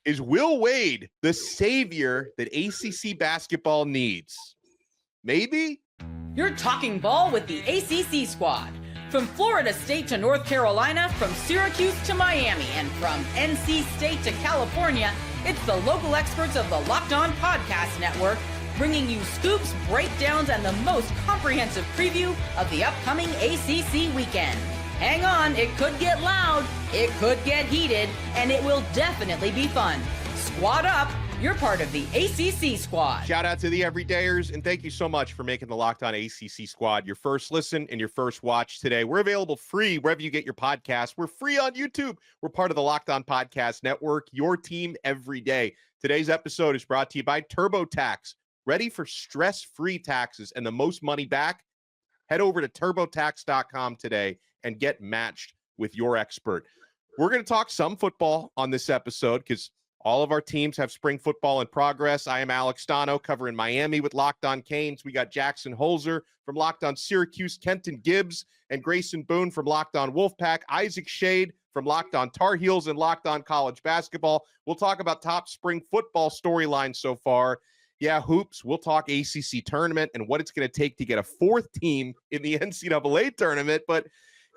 Is Will Wade the savior that ACC basketball needs? Maybe? You're talking ball with the ACC squad. From Florida State to North Carolina, from Syracuse to Miami, and from NC State to California, it's the local experts of the Locked On Podcast Network bringing you scoops, breakdowns, and the most comprehensive preview of the upcoming ACC weekend. Hang on, it could get loud, it could get heated, and it will definitely be fun. Squad up, you're part of the ACC squad. Shout out to the everydayers, and thank you so much for making the Locked On ACC squad your first listen and your first watch today. We're available free wherever you get your podcasts. We're free on YouTube. We're part of the Locked On Podcast Network, your team every day. Today's episode is brought to you by TurboTax. Ready for stress-free taxes and the most money back? Head over to TurboTax.com today and get matched with your expert. We're going to talk some football on this episode because all of our teams have spring football in progress. I am Alex Stano covering Miami with Locked On Canes. We got Jackson Holzer from Locked On Syracuse, Kenton Gibbs and Grayson Boone from Locked On Wolfpack, Isaac Shade from Locked On Tar Heels and Locked On College Basketball. We'll talk about top spring football storylines so far. Yeah, hoops. We'll talk ACC tournament and what it's going to take to get a fourth team in the NCAA tournament. But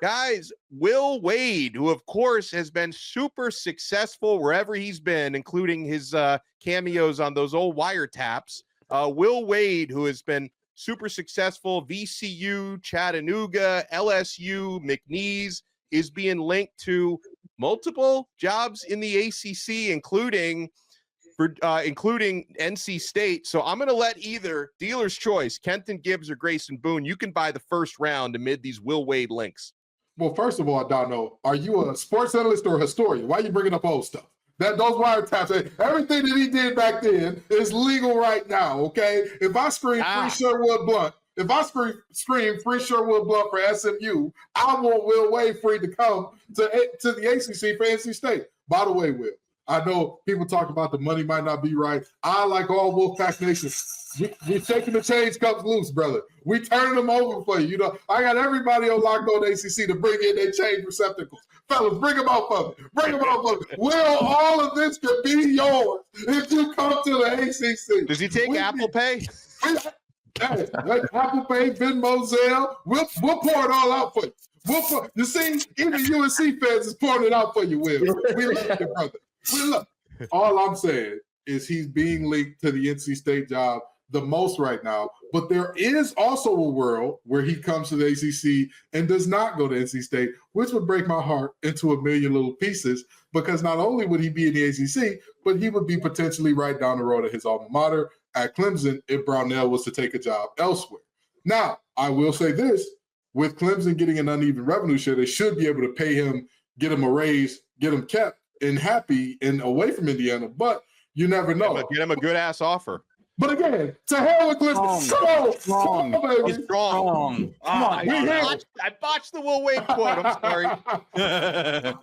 guys, Will Wade, who of course has been super successful wherever he's been, including his cameos on those old wiretaps. Will Wade, who has been super successful, VCU, Chattanooga, LSU, McNeese, is being linked to multiple jobs in the ACC, including NC State. So I'm going to let either dealer's choice, Kenton Gibbs or Grayson Boone, you can buy the first round amid these Will Wade links. Well, first of all, Dono, are you a sports analyst or a historian? Why are you bringing up old stuff? Those wiretaps, everything that he did back then is legal right now, okay? If I scream free Sherwood Blunt, scream free Sherwood Blunt for SMU, I want Will Wade free to come to the ACC for NC State. By the way, Will, I know people talk about the money might not be right. I, like all Wolfpack Nation, we shaking the chains cups loose, brother. We turning them over for you. You know, I got everybody on Locked On ACC to bring in their change receptacles. Fellas, bring them out for me. Bring them out for me. Will, all of this could be yours if you come to the ACC. Does he take Apple Pay? Hey, Apple Pay, Venmo, Zelle, we'll pour it all out for you. You see, even UNC fans is pouring it out for you, Will. We love you, brother. Look, all I'm saying is he's being linked to the NC State job the most right now, but there is also a world where he comes to the ACC and does not go to NC State, which would break my heart into a million little pieces, because not only would he be in the ACC, but he would be potentially right down the road at his alma mater at Clemson if Brownell was to take a job elsewhere. Now, I will say this, with Clemson getting an uneven revenue share, they should be able to pay him, get him a raise, get him kept and happy and away from Indiana, but you never know. Get him a good ass offer. But again, to hell with Clemson. Strong. Come on. I botched the Will Wade quote. I'm sorry.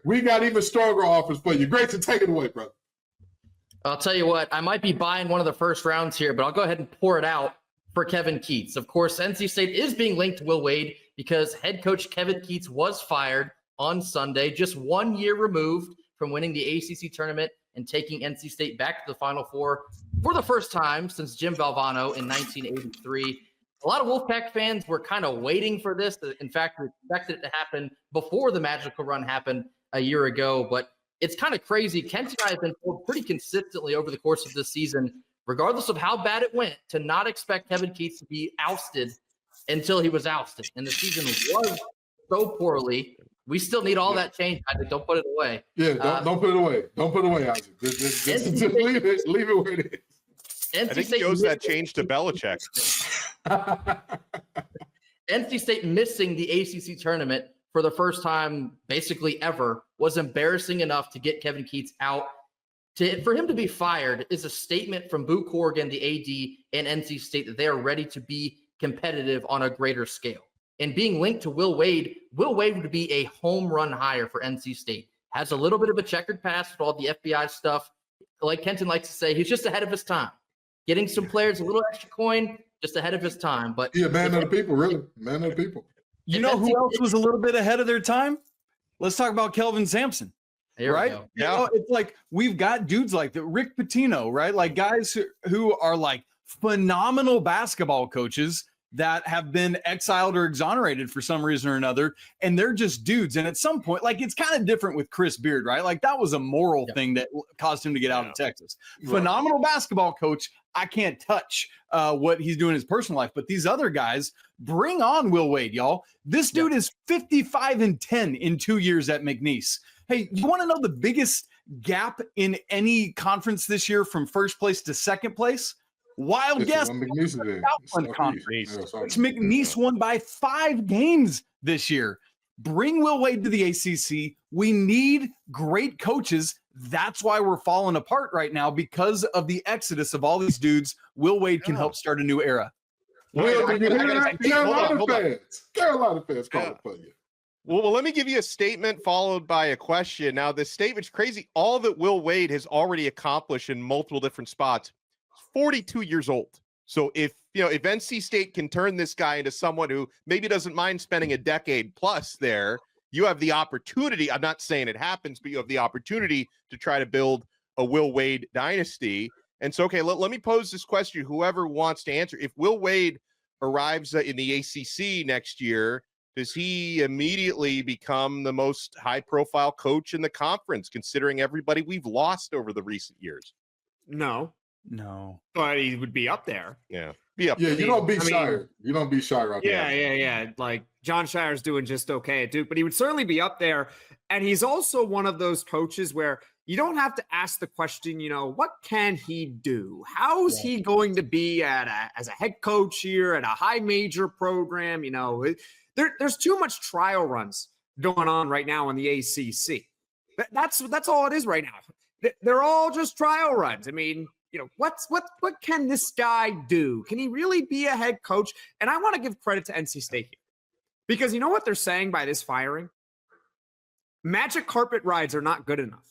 We got even stronger offers for you. Grayson, take it away, brother. I'll tell you what, I might be buying one of the first rounds here, but I'll go ahead and pour it out for Kevin Keats. Of course, NC State is being linked to Will Wade because head coach Kevin Keats was fired on Sunday, just 1 year removed from winning the ACC tournament and taking NC State back to the Final Four for the first time since Jim Valvano in 1983. A lot of Wolfpack fans were kind of waiting for this. In fact, we expected it to happen before the magical run happened a year ago, but it's kind of crazy. Kent and I have been told pretty consistently over the course of this season, regardless of how bad it went, to not expect Kevin Keats to be ousted until he was ousted. And the season was so poorly. We still need all that change. Don't put it away. Yeah, don't put it away. Don't put it away, Isaac. Just leave it where it is. I think he owes that change to Belichick. NC State missing the ACC tournament for the first time basically ever was embarrassing enough to get Kevin Keats out. For him to be fired is a statement from Boo Corrigan, the AD, and NC State that they are ready to be competitive on a greater scale. And being linked to Will Wade would be a home run hire for NC State. Has a little bit of a checkered past with all the FBI stuff. Like Kenton likes to say, he's just ahead of his time. Getting some players a little extra coin, just ahead of his time. But yeah, man of the people, really. Man of the people. You know who else was a little bit ahead of their time? Let's talk about Kelvin Sampson. Here right? we go. You know, it's like we've got dudes like the Rick Pitino, right? Like guys who are like phenomenal basketball coaches that have been exiled or exonerated for some reason or another, and they're just dudes. And at some point, like it's kind of different with Chris Beard, right? Like that was a moral thing that caused him to get out of Texas. Right. Phenomenal basketball coach. I can't touch what he's doing in his personal life, but these other guys, bring on Will Wade, y'all. This dude is 55-10 in 2 years at McNeese. Hey, you want to know the biggest gap in any conference this year from first place to second place? Wild guess. McNeese won by 5 games this year. Bring Will Wade to the ACC. We need great coaches. That's why we're falling apart right now, because of the exodus of all these dudes. Will Wade can help start a new era. Carolina fans calling for you. Well, let me give you a statement followed by a question. Now, this statement's crazy. All that Will Wade has already accomplished in multiple different spots. 42 years old. So if NC State can turn this guy into someone who maybe doesn't mind spending a decade plus there, you have the opportunity. I'm not saying it happens, but you have the opportunity to try to build a Will Wade dynasty. And so, okay, let me pose this question. Whoever wants to answer, if Will Wade arrives in the ACC next year, does he immediately become the most high-profile coach in the conference, considering everybody we've lost over the recent years? No. But he would be up there. Yeah. You don't beat Shire. You don't beat Shire out there. Yeah. Like John Shire's doing just okay at Duke, but he would certainly be up there. And he's also one of those coaches where you don't have to ask the question, what can he do? How's he going to be as a head coach here at a high major program? There's too much trial runs going on right now in the ACC. That's all it is right now. They're all just trial runs. I mean, what can this guy do? Can he really be a head coach? And I want to give credit to NC State here, because you know what they're saying by this firing? Magic carpet rides are not good enough.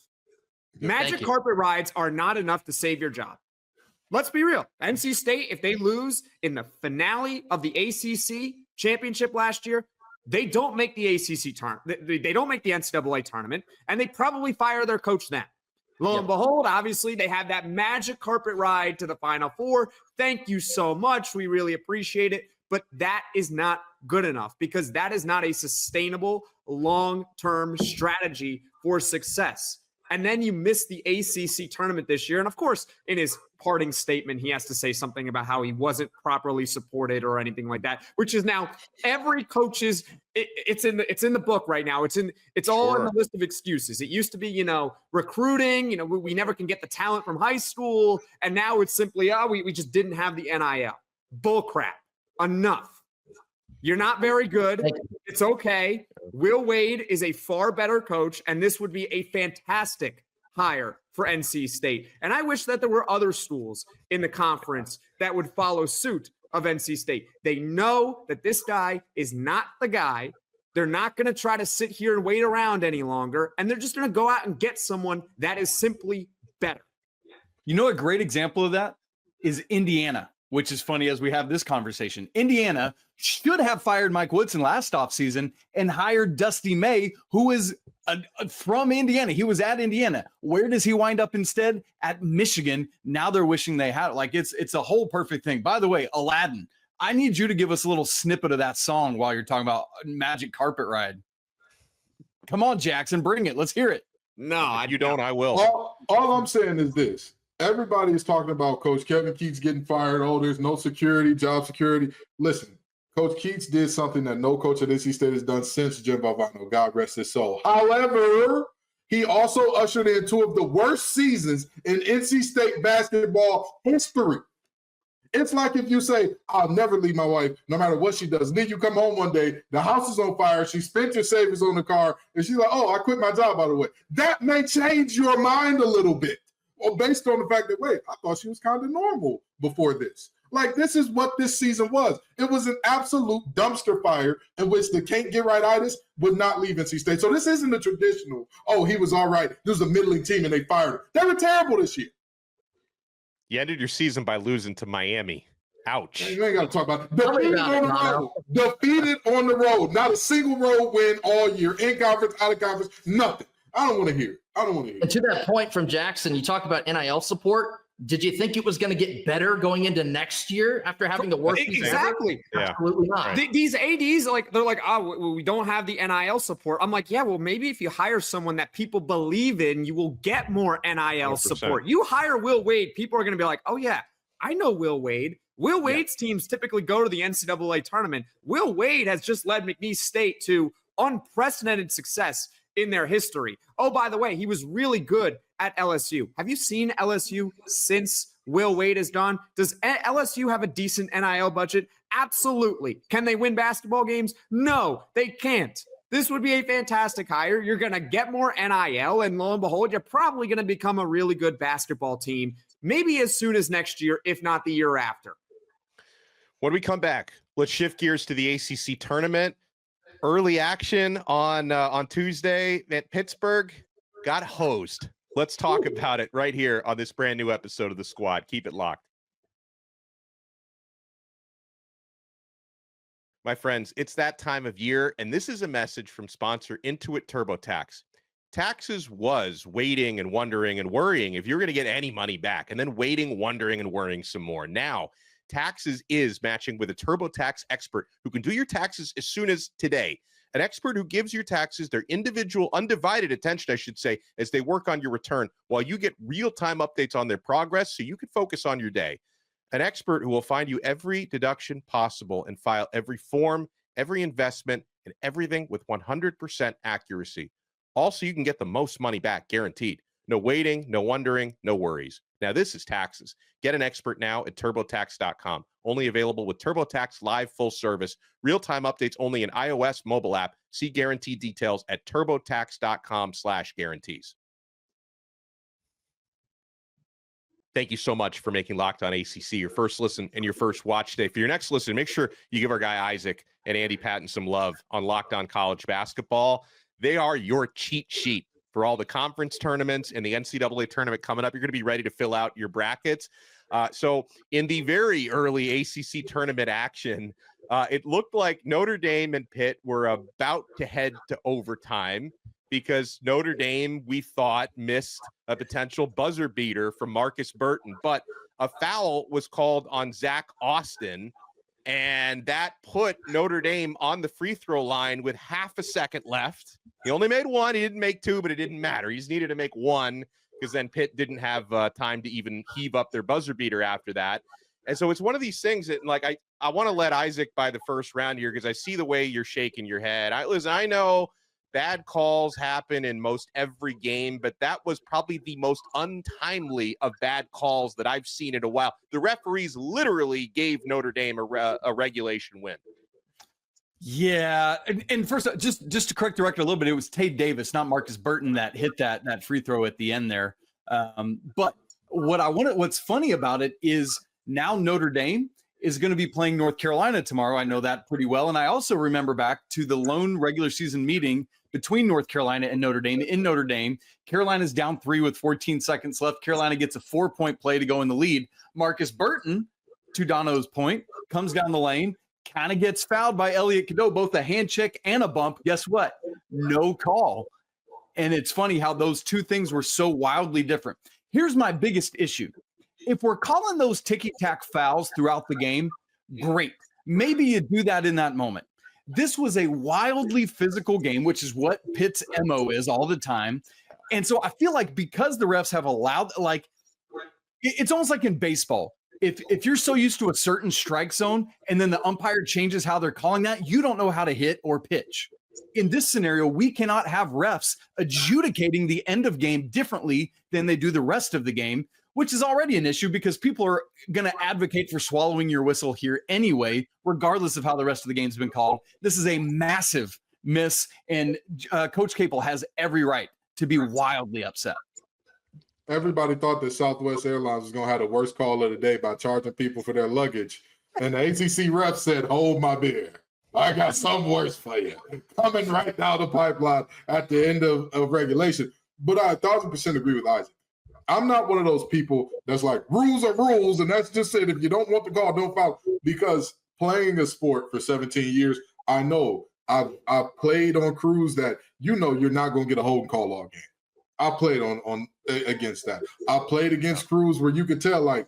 Magic carpet rides are not enough to save your job. Let's be real. NC State, if they lose in the finale of the ACC championship last year, they don't make the ACC tournament. They don't make the NCAA tournament, and they probably fire their coach then. Lo and behold, obviously, they have that magic carpet ride to the Final Four. Thank you so much. We really appreciate it. But that is not good enough, because that is not a sustainable long-term strategy for success. And then you miss the ACC tournament this year. And of course, in his parting statement, he has to say something about how he wasn't properly supported or anything like that, which is now every coach's, it's in the book right now. It's all in the list of excuses. It used to be, recruiting, we never can get the talent from high school. And now it's simply, we just didn't have the NIL. Bull crap. Enough. You're not very good. It's okay. Will Wade is a far better coach, and this would be a fantastic hire for NC State. And I wish that there were other schools in the conference that would follow suit of NC State. They know that this guy is not the guy. They're not going to try to sit here and wait around any longer, and they're just going to go out and get someone that is simply better. A great example of that is Indiana, which is funny as we have this conversation. Indiana should have fired Mike Woodson last offseason and hired Dusty May, who is from Indiana. He was at Indiana. Where does he wind up instead? At Michigan. Now they're wishing they had it. Like it's a whole perfect thing. By the way, Aladdin, I need you to give us a little snippet of that song while you're talking about Magic Carpet Ride. Come on, Jackson, bring it. Let's hear it. No, you don't. I will. All I'm saying is this. Everybody is talking about Coach Kevin Keats getting fired. Oh, there's no security, job security. Listen, Coach Keats did something that no coach at NC State has done since Jim Valvano. God rest his soul. However, he also ushered in 2 of the worst seasons in NC State basketball history. It's like if you say, I'll never leave my wife, no matter what she does. And then you come home one day, the house is on fire, she spent your savings on the car, and she's like, oh, I quit my job, by the way. That may change your mind a little bit. Well, based on the fact that, wait, I thought she was kind of normal before this. Like, this is what this season was. It was an absolute dumpster fire in which the can't get right-itis would not leave NC State. So this isn't a traditional, oh, he was all right. This was a middling team and they fired him. They were terrible this year. You ended your season by losing to Miami. Ouch. You ain't got to talk about it. Defeated on the road. Not a single road win all year. In conference, out of conference, nothing. I don't want to hear it. I don't want to hear And to that point from Jackson, you talk about NIL support. Did you think it was going to get better going into next year after having the worst season exactly? ever? Absolutely not. These ADs, like, they're like, oh, we don't have the NIL support. I'm like, yeah, well, maybe if you hire someone that people believe in, you will get more NIL 100%. support. You hire Will Wade, people are going to be like, oh yeah, I know Will Wade. Will Wade's teams typically go to the NCAA tournament. Will Wade has just led McNeese State to unprecedented success in their history. Oh, by the way, he was really good at LSU. Have you seen LSU since Will Wade is gone? Does LSU have a decent NIL budget? Absolutely. Can they win basketball games? No, they can't. This would be a fantastic hire. You're going to get more NIL, and lo and behold, you're probably going to become a really good basketball team, maybe as soon as next year, if not the year after. When we come back, let's shift gears to the ACC tournament. Early action on Tuesday at Pittsburgh got hosed. Let's talk about it right here on this brand new episode of The Squad. Keep it locked. My friends, it's that time of year, and this is a message from sponsor Intuit TurboTax. Taxes was waiting and wondering and worrying if you're going to get any money back, and then waiting, wondering, and worrying some more. Now, Taxes is matching with a TurboTax expert who can do your taxes as soon as today. An expert who gives your taxes their individual, undivided attention, I should say, as they work on your return, while you get real-time updates on their progress so you can focus on your day. An expert who will find you every deduction possible and file every form, every investment, and everything with 100% accuracy. Also, you can get the most money back, guaranteed. No waiting, no wondering, no worries. Now, this is taxes. Get an expert now at TurboTax.com. Only available with TurboTax Live full service. Real-time updates only in iOS mobile app. See guarantee details at TurboTax.com/guarantees. Thank you so much for making Locked On ACC your first listen and your first watch today. For your next listen, make sure you give our guy Isaac and Andy Patton some love on Locked On College Basketball. They are your cheat sheet for all the conference tournaments and the NCAA tournament coming up. You're going to be ready to fill out your brackets. So in the very early ACC tournament action, it looked like Notre Dame and Pitt were about to head to overtime because Notre Dame, we thought, missed a potential buzzer beater from Marcus Burton. But a foul was called on Zach Austin, and that put Notre Dame on the free throw line with half a second left. He only made one. He didn't make two, but it didn't matter. He just needed to make one because then Pitt didn't have time to even heave up their buzzer beater after that. And so it's one of these things that, like, I want to let Isaac by the first round here because I see the way you're shaking your head. Listen, I know bad calls happen in most every game, but that was probably the most untimely of bad calls that I've seen in a while. The referees literally gave Notre Dame a regulation win. Yeah, and first, just to correct the record a little bit, it was Tate Davis, not Marcus Burton, that hit that free throw at the end there. But what's funny about it is now Notre Dame is going to be playing North Carolina tomorrow. I know that pretty well, and I also remember back to the lone regular season meeting between North Carolina and Notre Dame. In Notre Dame, Carolina's down 3 with 14 seconds left. Carolina gets a 4-point play to go in the lead. Marcus Burton, to Dono's point, comes down the lane, kind of gets fouled by Elliot Cadeau, both a hand check and a bump. Guess what? No call. And it's funny how those two things were so wildly different. Here's my biggest issue. If we're calling those ticky-tack fouls throughout the game, great. Maybe you do that in that moment. This was a wildly physical game, which is what Pitt's MO is all the time. And so I feel like because the refs have allowed, like, it's almost like in baseball. If you're so used to a certain strike zone and then the umpire changes how they're calling that, you don't know how to hit or pitch. In this scenario, we cannot have refs adjudicating the end of game differently than they do the rest of the game, which is already an issue because people are going to advocate for swallowing your whistle here anyway, regardless of how the rest of the game's been called. This is a massive miss, and Coach Capel has every right to be wildly upset. Everybody thought that Southwest Airlines was going to have the worst call of the day by charging people for their luggage. And the ACC ref said, hold my beer. I got something worse for you. Coming right down the pipeline at the end of regulation. But I 1,000% agree with Isaac. I'm not one of those people that's like, rules are rules, and that's just it. If you don't want the call, don't foul. Because playing a sport for 17 years, I know I've played on crews that you know you're not going to get a holding call all game. I played on against that. I played against crews where you could tell, like,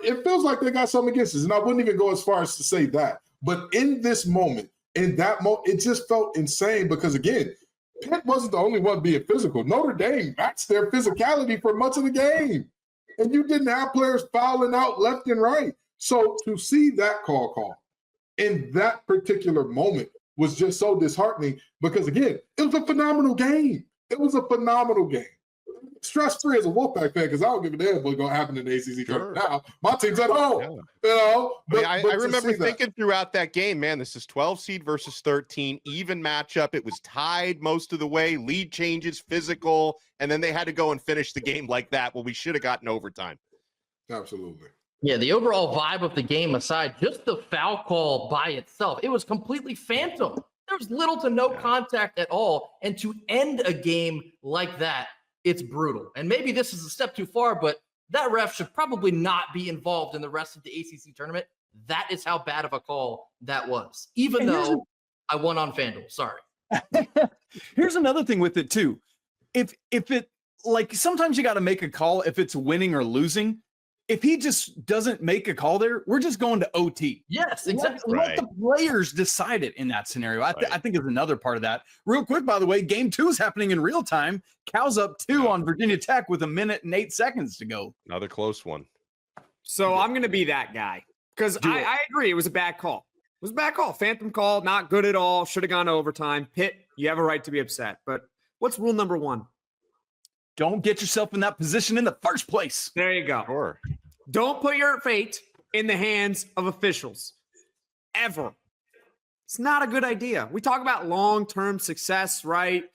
it feels like they got something against us. And I wouldn't even go as far as to say that. But in this moment, it just felt insane because, again, Pitt wasn't the only one being physical. Notre Dame matched their physicality for much of the game. And you didn't have players fouling out left and right. So to see that call in that particular moment was just so disheartening because, again, it was a phenomenal game. It was a phenomenal game. Stress-free as a Wolfpack fan because I don't give a damn what's going to happen in the ACC tournament now. My team's at home, you know. But, I remember thinking throughout that game, man, this is 12 seed versus 13, even matchup. It was tied most of the way, lead changes, physical, and then they had to go and finish the game like that. Well, we should have gotten overtime. Absolutely. Yeah, the overall vibe of the game aside, just the foul call by itself, it was completely phantom. There was little to no contact at all. And to end a game like that, it's brutal. And maybe this is a step too far, but that ref should probably not be involved in the rest of the ACC tournament. That is how bad of a call that was, even though I won on FanDuel. Sorry. Here's another thing with it too. If it, like, sometimes you got to make a call if it's winning or losing. If he just doesn't make a call there, we're just going to OT. Yes, exactly. Let the players decide it in that scenario. I think is another part of that. Real quick, by the way, game 2 is happening in real time. Cal's up 2 on Virginia Tech with 1 minute and 8 seconds to go. Another close one. So I'm going to be that guy because I agree. It was a bad call. It was a bad call. Phantom call, not good at all. Should have gone to overtime. Pitt, you have a right to be upset. But what's rule number 1? Don't get yourself in that position in the first place. There you go. Sure. Don't put your fate in the hands of officials. Ever. It's not a good idea. We talk about long-term success, right?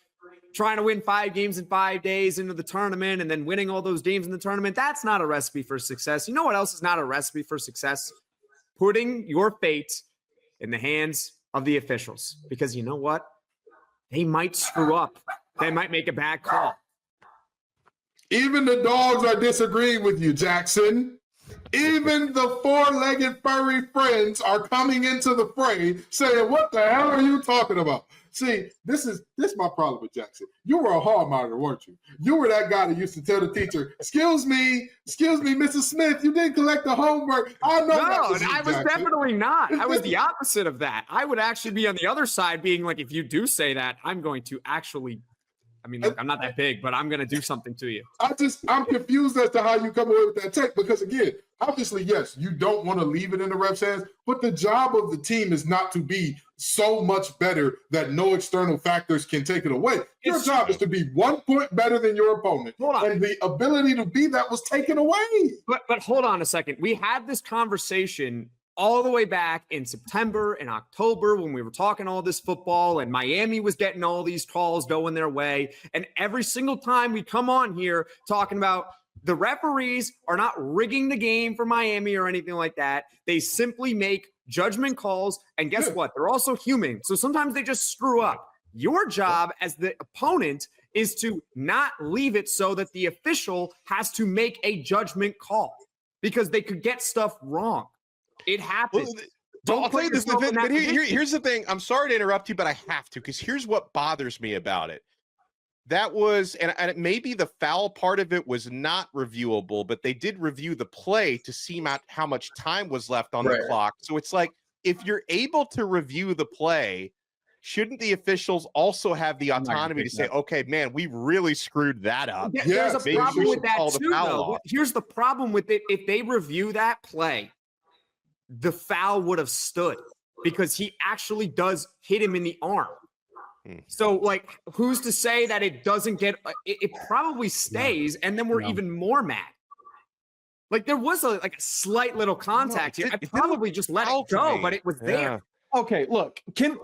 Trying to win 5 games in 5 days into the tournament and then winning all those games in the tournament. That's not a recipe for success. You know what else is not a recipe for success? Putting your fate in the hands of the officials. Because you know what? They might screw up. They might make a bad call. Even the dogs are disagreeing with you, Jackson. Even the 4-legged furry friends are coming into the fray saying, what the hell are you talking about? See, this is my problem with Jackson. You were a hall monitor, weren't you? You were that guy that used to tell the teacher, excuse me, Mrs. Smith, you didn't collect the homework. I know. No, that was you, I was Jackson. definitely not. I was the opposite of that. I would actually be on the other side being like, if you do say that, I'm going to actually, I mean, look, I'm not that big, but I'm going to do something to you. I'm confused as to how you come away with that take because, again, obviously, yes, you don't want to leave it in the ref's hands, but the job of the team is not to be so much better that no external factors can take it away. Your job is to be 1 point better than your opponent. And the ability to be that was taken away. But hold on a second. We had this conversation all the way back in September and October when we were talking all this football and Miami was getting all these calls going their way. And every single time we come on here talking about the referees are not rigging the game for Miami or anything like that. They simply make judgment calls. And guess what? They're also human. So sometimes they just screw up. Your job as the opponent is to not leave it so that the official has to make a judgment call because they could get stuff wrong. It happens. Well, I'll tell you this. Here's the thing. I'm sorry to interrupt you, but I have to because here's what bothers me about it. That was, and maybe the foul part of it was not reviewable, but they did review the play to see how much time was left on the clock. So it's like, if you're able to review the play, shouldn't the officials also have the autonomy to say, okay, man, we really screwed that up? There's a problem with that too, though. Here's the problem with it. If they review that play, the foul would have stood because he actually does hit him in the arm. So, like, who's to say that it doesn't get it probably stays, and then we're even more mad. Like, there was a slight little contact here. I probably just let it go, but it was there. Okay, look, can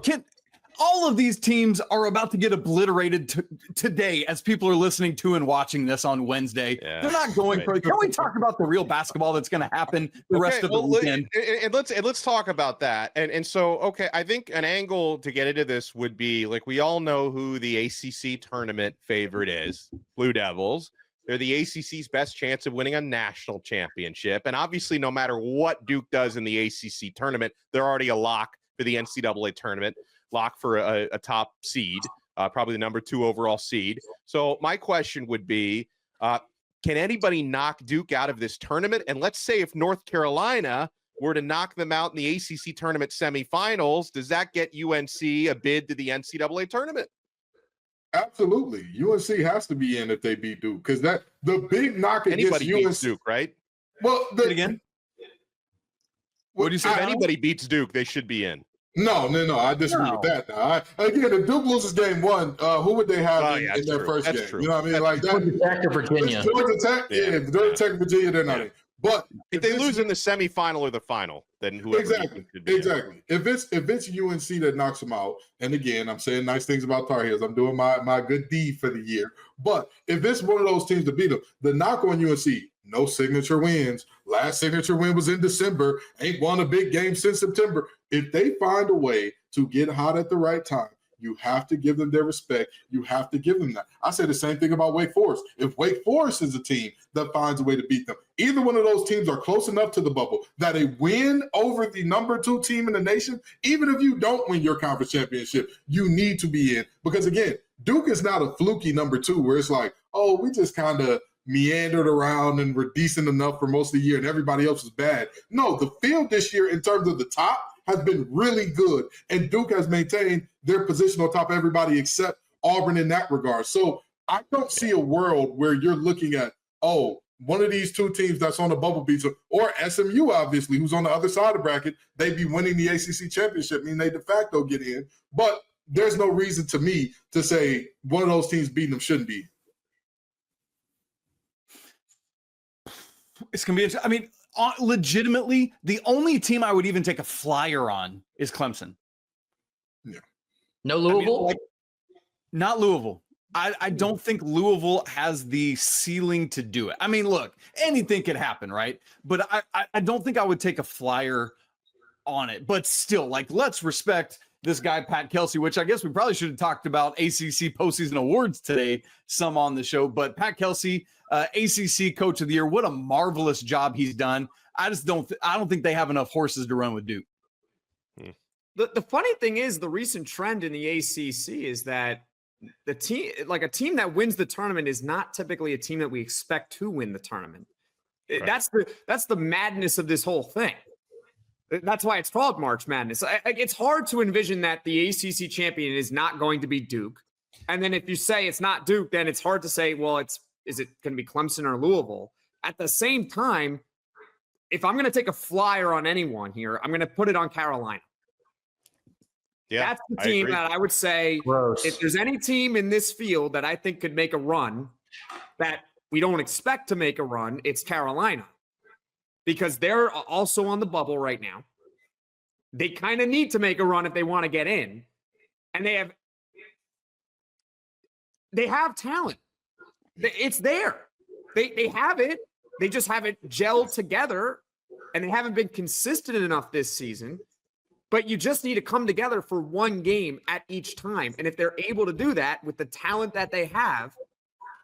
all of these teams are about to get obliterated today as people are listening to and watching this on Wednesday. They're not going for it. Can we talk about the real basketball that's going to happen the rest of the weekend? And let's talk about that. And so, okay, I think an angle to get into this would be, like, we all know who the ACC tournament favorite is, Blue Devils. They're the ACC's best chance of winning a national championship. And obviously, no matter what Duke does in the ACC tournament, they're already a lock for the NCAA tournament. Lock for a top seed. probably the number 2 overall seed. So my question would be, can anybody knock Duke out of this tournament? And let's say if North Carolina were to knock them out in the ACC tournament semifinals, does that get UNC a bid to the NCAA tournament? Absolutely. UNC has to be in if they beat Duke, because that the big knock against Anybody UNC. beats Duke, right? Well, Again, what do you say? If anybody beats Duke, they should be in. No. I disagree with that. Now, again, if Duke loses game 1, who would they have in their first That's game? true. You know what I mean? Like that. Georgia Tech or Virginia. Georgia Tech, if Georgia Tech, Virginia, they're not in. But if they lose in the semifinal or the final, then whoever exactly. If it's UNC that knocks them out, and again, I'm saying nice things about Tar Heels. I'm doing my good deed for the year. But if it's one of those teams to beat them, the knock on UNC, no signature wins. Last signature win was in December. Ain't won a big game since September. If they find a way to get hot at the right time, you have to give them their respect. You have to give them that. I say the same thing about Wake Forest. If Wake Forest is a team that finds a way to beat them, either one of those teams are close enough to the bubble that a win over the number 2 team in the nation, even if you don't win your conference championship, you need to be in. Because again, Duke is not a fluky number 2 where it's like, oh, we just kind of meandered around and were decent enough for most of the year and everybody else was bad. No, the field this year in terms of the top has been really good, and Duke has maintained their position on top of everybody except Auburn in that regard. So I don't see a world where you're looking at, oh, one of these 2 teams that's on the bubble beats them, or SMU, obviously, who's on the other side of the bracket, they'd be winning the ACC championship, meaning they de facto get in. But there's no reason to me to say one of those teams beating them shouldn't be. It's going to be, I mean, legitimately, the only team I would even take a flyer on is Clemson. Yeah. No Louisville? Not Louisville. I don't think Louisville has the ceiling to do it. I mean, look, anything could happen, right? But I don't think I would take a flyer on it. But still, like, let's respect this guy, Pat Kelsey, which I guess we probably should have talked about ACC postseason awards today, some on the show. But Pat Kelsey, ACC Coach of the Year, what a marvelous job he's done. I don't think they have enough horses to run with Duke. The funny thing is, the recent trend in the ACC is that the team, like a team that wins the tournament, is not typically a team that we expect to win the tournament. Right. That's the madness of this whole thing. That's why it's called March Madness. It's hard to envision that the ACC champion is not going to be Duke. And then if you say it's not Duke, then it's hard to say, well, is it going to be Clemson or Louisville? At the same time, if I'm going to take a flyer on anyone here, I'm going to put it on Carolina. Yeah, that's the team that I would say, if there's any team in this field that I think could make a run that we don't expect to make a run, it's Carolina. Because they're also on the bubble right now. They kind of need to make a run if they want to get in. And they have talent. It's there. They have it. They just haven't gelled together, and they haven't been consistent enough this season. But you just need to come together for one game at each time. And if they're able to do that with the talent that they have,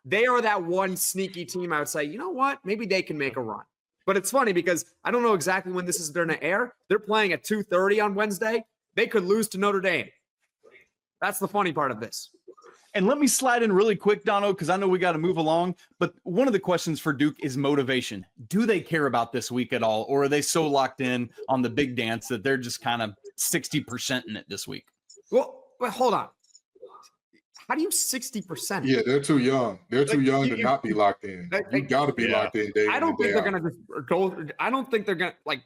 they are that one sneaky team I would say, you know what? Maybe they can make a run. But it's funny because I don't know exactly when this is going to air. They're playing at 2:30 on Wednesday. They could lose to Notre Dame. That's the funny part of this. And let me slide in really quick, Dono, because I know we got to move along. But one of the questions for Duke is motivation. Do they care about this week at all? Or are they so locked in on the big dance that they're just kind of 60% in it this week? Well, hold on. How do you 60%? Yeah, they're too young. They're too young to not be locked in. You got to be locked in. I don't think they're going to just go. I don't think they're going to, like,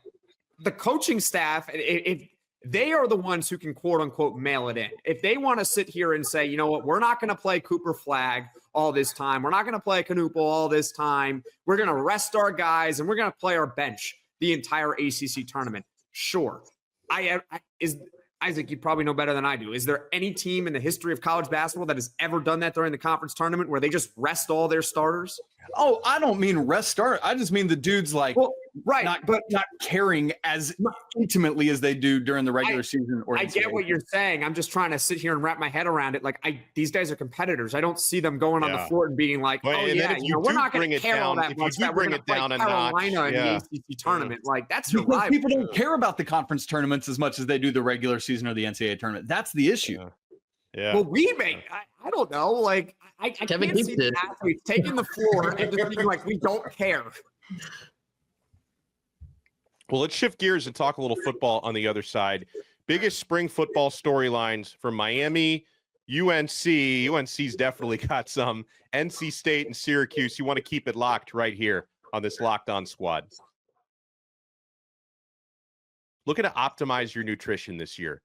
the coaching staff, if they are the ones who can, quote unquote, mail it in. If they want to sit here and say, you know what, we're not going to play Cooper Flag all this time. We're not going to play Canupo all this time. We're going to rest our guys and we're going to play our bench the entire ACC tournament. Sure. Isaac, you probably know better than I do. Is there any team in the history of college basketball that has ever done that during the conference tournament where they just rest all their starters? Oh, I don't mean rest start. I just mean the dudes not caring as intimately as they do during the regular season. Or I get what you're saying. I'm just trying to sit here and wrap my head around it. Like, these guys are competitors. I don't see them going on the floor and being like, we're not going to care all that much. That we're going to play Carolina in the ACC tournament. Like, that's your rival. People don't care about the conference tournaments as much as they do the regular season or the NCAA tournament. That's the issue. Yeah. Well, I don't know. Like, I Kevin can't Keats see did. the athletes taking the floor and just being like, we don't care. Well, let's shift gears and talk a little football on the other side. Biggest spring football storylines from Miami, UNC. UNC's definitely got some. NC State and Syracuse. You want to keep it locked right here on this Locked On Squad. Looking to optimize your nutrition this year.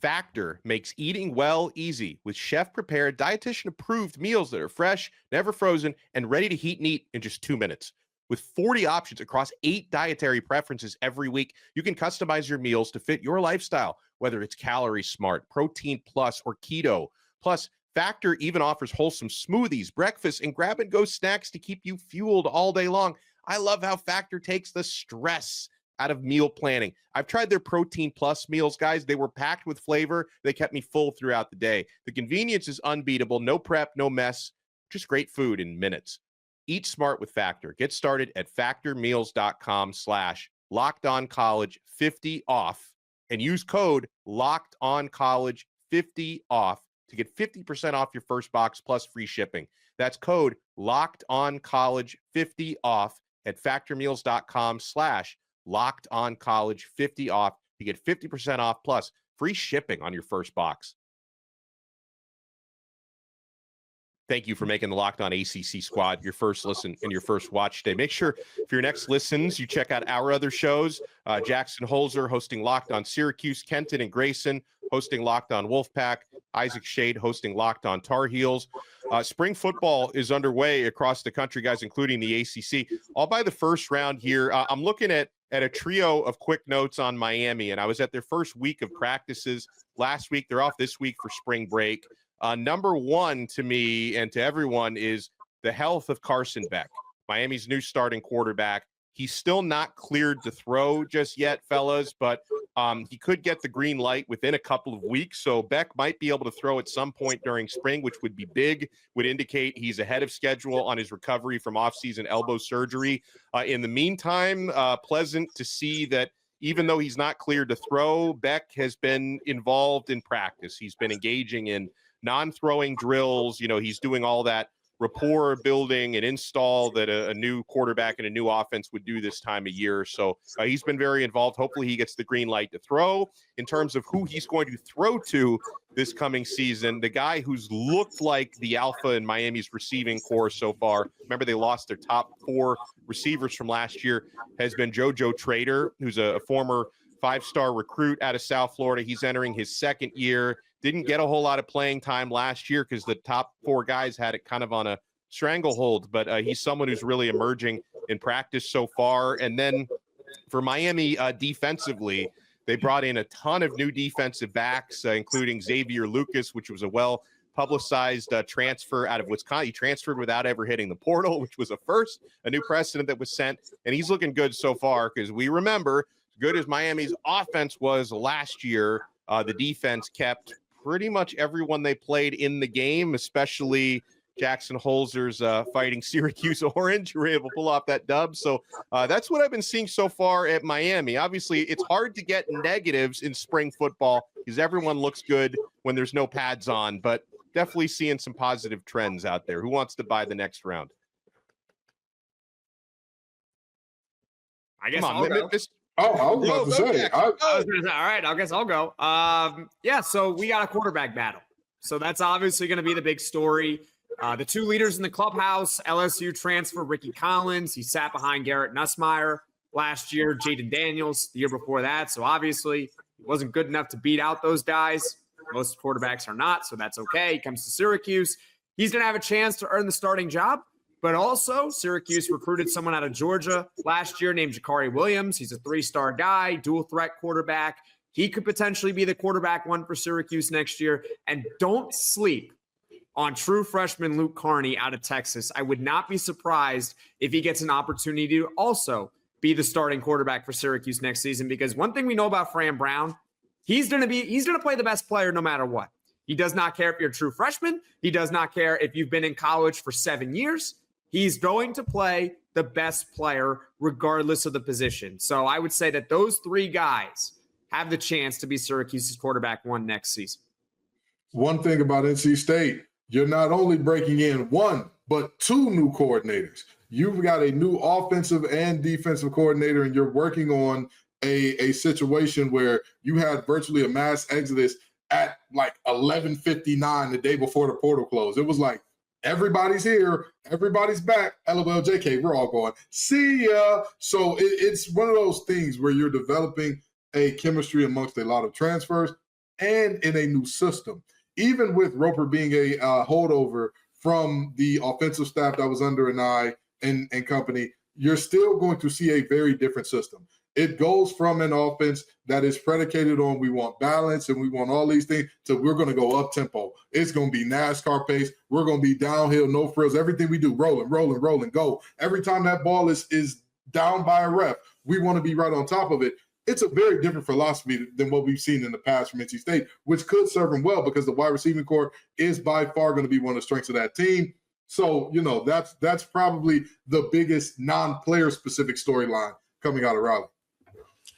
Factor makes eating well easy with chef-prepared, dietitian-approved meals that are fresh, never frozen, and ready to heat and eat in just 2 minutes. With 40 options across 8 dietary preferences every week, you can customize your meals to fit your lifestyle, whether it's Calorie Smart, Protein Plus, or Keto. Plus, Factor even offers wholesome smoothies, breakfast, and grab-and-go snacks to keep you fueled all day long. I love how Factor takes the stress out of meal planning. I've tried their Protein Plus meals, guys. They were packed with flavor. They kept me full throughout the day. The convenience is unbeatable. No prep, no mess, just great food in minutes. Eat smart with Factor. Get started at factormeals.com/LockedOnCollege50 off and use code LockedOnCollege50 off to get 50% off your first box plus free shipping. That's code LockedOnCollege50 off at factormeals.com/LockedOnCollege50 off to get 50% off plus free shipping on your first box. Thank you for making the Locked On ACC Squad your first listen and your first watch day. Make sure for your next listens, you check out our other shows. Jackson Holzer hosting Locked On Syracuse, Kenton and Grayson hosting Locked On Wolfpack, Isaac Shade hosting Locked On Tar Heels. Spring football is underway across the country, guys, including the ACC. All by the first round here, I'm looking at a trio of quick notes on Miami, and I was at their first week of practices last week. They're off this week for spring break. Number one to me and to everyone is the health of Carson Beck, Miami's new starting quarterback. He's still not cleared to throw just yet, fellas, but he could get the green light within a couple of weeks. So Beck might be able to throw at some point during spring, which would be big, would indicate he's ahead of schedule on his recovery from offseason elbow surgery. In the meantime, pleasant to see that even though he's not cleared to throw, Beck has been involved in practice. He's been engaging in non-throwing drills. You know, he's doing all that rapport building and install that a new quarterback and a new offense would do this time of year. So he's been very involved. Hopefully he gets the green light to throw. In terms of who he's going to throw to this coming season, the guy who's looked like the alpha in Miami's receiving corps so far, remember they lost their top 4 receivers from last year, has been JoJo Trader, who's a former 5-star recruit out of South Florida. He's entering his second year. Didn't get a whole lot of playing time last year because the top 4 guys had it kind of on a stranglehold, but he's someone who's really emerging in practice so far. And then for Miami defensively, they brought in a ton of new defensive backs, including Xavier Lucas, which was a well-publicized transfer out of Wisconsin. He transferred without ever hitting the portal, which was a first, a new precedent that was set. And he's looking good so far because we remember, as good as Miami's offense was last year, the defense kept pretty much everyone they played in the game, especially Jackson Holzer's fighting Syracuse Orange, who were able to pull off that dub. So that's what I've been seeing so far at Miami. Obviously, it's hard to get negatives in spring football because everyone looks good when there's no pads on, but definitely seeing some positive trends out there. Who wants to buy the next round? I guess Come on, I'll go. Oh, I was about to say. I was gonna say, all right, I guess I'll go. Yeah, so we got a quarterback battle. So that's obviously going to be the big story. The 2 leaders in the clubhouse, LSU transfer Ricky Collins. He sat behind Garrett Nussmeier last year, Jaden Daniels the year before that. So obviously he wasn't good enough to beat out those guys. Most quarterbacks are not, so that's okay. He comes to Syracuse. He's going to have a chance to earn the starting job. But also, Syracuse recruited someone out of Georgia last year named Jakari Williams. He's a 3-star guy, dual threat quarterback. He could potentially be the quarterback 1 for Syracuse next year. And don't sleep on true freshman Luke Carney out of Texas. I would not be surprised if he gets an opportunity to also be the starting quarterback for Syracuse next season, because one thing we know about Fran Brown, he's going to play the best player no matter what. He does not care if you're a true freshman. He does not care if you've been in college for 7 years. He's going to play the best player regardless of the position. So I would say that those 3 guys have the chance to be Syracuse's quarterback 1 next season. one thing about NC State, you're not only breaking in one, but two new coordinators. You've got a new offensive and defensive coordinator, and you're working on a situation where you had virtually a mass exodus at like 11:59 the day before the portal closed. It was like, everybody's here, everybody's back. LOL, JK, we're all going, see ya. So it's one of those things where you're developing a chemistry amongst a lot of transfers and in a new system. Even with Roper being a holdover from the offensive staff that was under an eye and company, you're still going to see a very different system. It goes from an offense that is predicated on we want balance and we want all these things to we're going to go up tempo. It's going to be NASCAR pace. We're going to be downhill, no frills. Everything we do, rolling, go. Every time that ball is down by a ref, we want to be right on top of it. It's a very different philosophy than what we've seen in the past from NC State, which could serve them well because the wide receiving core is by far going to be one of the strengths of that team. So, that's probably the biggest non-player specific storyline coming out of Raleigh.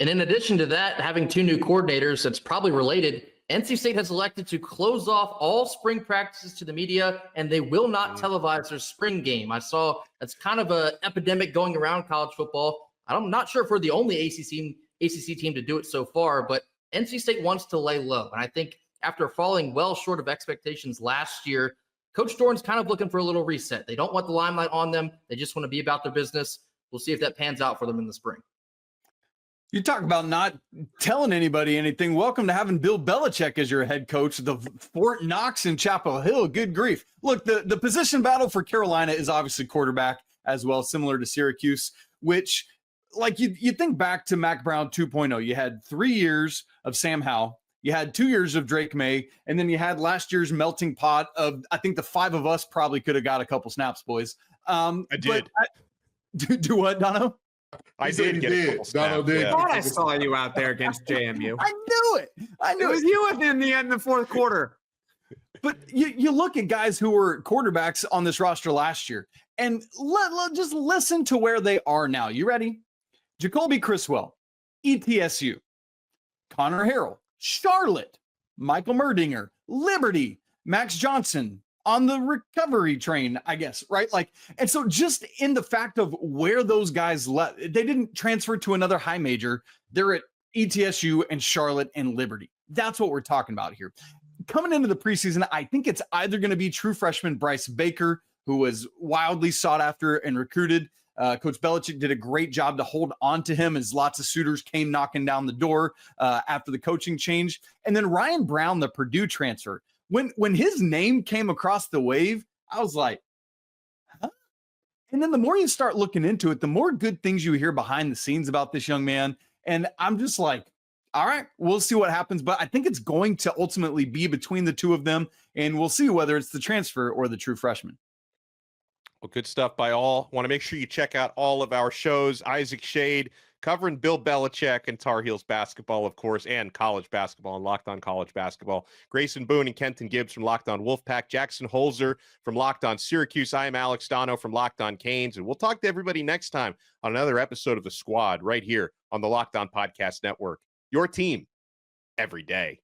And in addition to that, having two new coordinators, that's probably related. NC State has elected to close off all spring practices to the media, and they will not televise their spring game. I saw that's kind of an epidemic going around college football. I'm not sure if we're the only ACC team to do it so far, but NC State wants to lay low. And I think after falling well short of expectations last year, Coach Dorn's kind of looking for a little reset. They don't want the limelight on them. They just want to be about their business. We'll see if that pans out for them in the spring. You talk about not telling anybody anything. Welcome to having Bill Belichick as your head coach of the Fort Knox and Chapel Hill. Good grief. Look, the position battle for Carolina is obviously quarterback as well, similar to Syracuse, which, like, you think back to Mac Brown 2.0. You had 3 years of Sam Howell. You had 2 years of Drake May. And then you had last year's melting pot of, I think the five of us probably could have got a couple snaps, boys. I did. Do what, Dono? I did get a couple snaps. Dono did. I thought I saw you out there against JMU. I knew it. It was you in the end, the fourth quarter. But you look at guys who were quarterbacks on this roster last year, and just listen to where they are now. You ready? Jacoby Criswell, ETSU, Connor Harrell, Charlotte, Michael Merdinger, Liberty, Max Johnson, on the recovery train, I guess, right? Like, and so just in the fact of where those guys left, they didn't transfer to another high major. They're at ETSU and Charlotte and Liberty. That's what we're talking about here. Coming into the preseason, I think it's either going to be true freshman Bryce Baker, who was wildly sought after and recruited. Coach Belichick did a great job to hold on to him as lots of suitors came knocking down the door after the coaching change. And then Ryan Brown, the Purdue transfer. When his name came across the wave, I was like, huh? And then the more you start looking into it, the more good things you hear behind the scenes about this young man. And I'm just like, all right, we'll see what happens. But I think it's going to ultimately be between the two of them. And we'll see whether it's the transfer or the true freshman. Well, good stuff by all. Want to make sure you check out all of our shows. Isaac Shade covering Bill Belichick and Tar Heels basketball, of course, and college basketball and Locked On College Basketball. Grayson Boone and Kenton Gibbs from Locked On Wolfpack. Jackson Holzer from Locked On Syracuse. I am Alex Stano from Locked On Canes. And we'll talk to everybody next time on another episode of The Squad right here on the Locked On Podcast Network. Your team every day.